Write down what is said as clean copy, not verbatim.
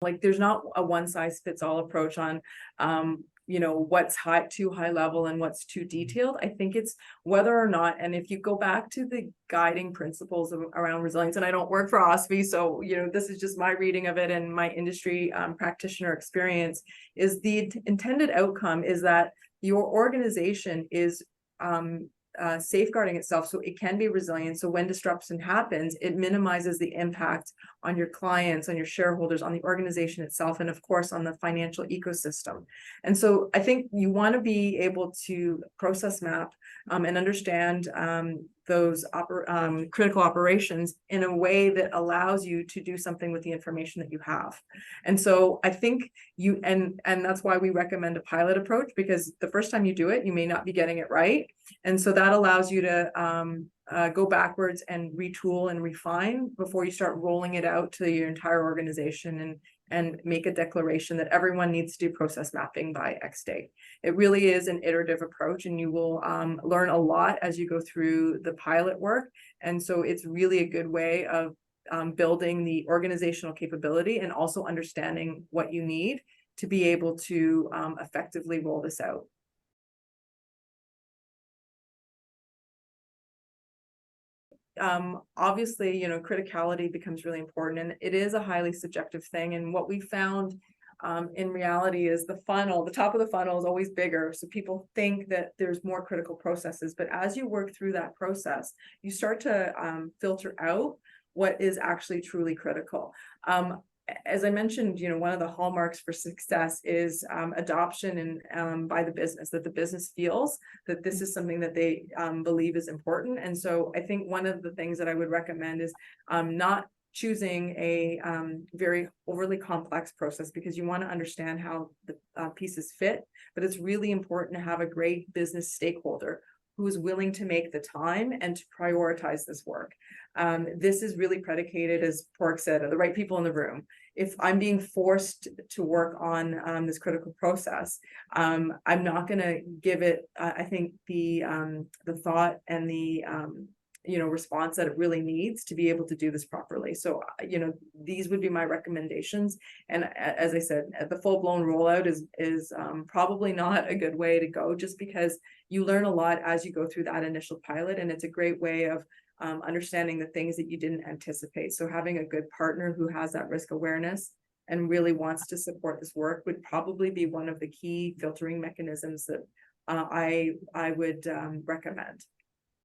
Like, there's not a one size fits all approach on, what's too high level and what's too detailed. I think it's whether or not, and if you go back to the guiding principles around resilience, and I don't work for OSFI, so, this is just my reading of it and my industry practitioner experience, is the intended outcome is that your organization is safeguarding itself so it can be resilient. So when disruption happens, it minimizes the impact on your clients, on your shareholders, on the organization itself, and of course on the financial ecosystem. And so I think you want to be able to process map and understand those critical operations in a way that allows you to do something with the information that you have. And so I think and that's why we recommend a pilot approach, because the first time you do it, you may not be getting it right. And so that allows you to go backwards and retool and refine before you start rolling it out to your entire organization and make a declaration that everyone needs to do process mapping by X date. It really is an iterative approach, and you will learn a lot as you go through the pilot work. And so it's really a good way of building the organizational capability and also understanding what you need to be able to effectively roll this out. Obviously, criticality becomes really important, and it is a highly subjective thing. And what we found in reality is the top of the funnel is always bigger. So people think that there's more critical processes, but as you work through that process, you start to filter out what is actually truly critical. As I mentioned, one of the hallmarks for success is adoption and by the business, that the business feels that this is something that they believe is important. And so I think one of the things that I would recommend is not choosing a very overly complex process, because you want to understand how the pieces fit, but it's really important to have a great business stakeholder who is willing to make the time and to prioritize this work. This is really predicated, as Pork said, the right people in the room. If I'm being forced to work on this critical process, I'm not going to give it, I think, the thought and the response that it really needs to be able to do this properly. So, these would be my recommendations. And as I said, the full-blown rollout is probably not a good way to go, just because you learn a lot as you go through that initial pilot, and it's a great way of understanding the things that you didn't anticipate. So having a good partner who has that risk awareness and really wants to support this work would probably be one of the key filtering mechanisms that I would recommend.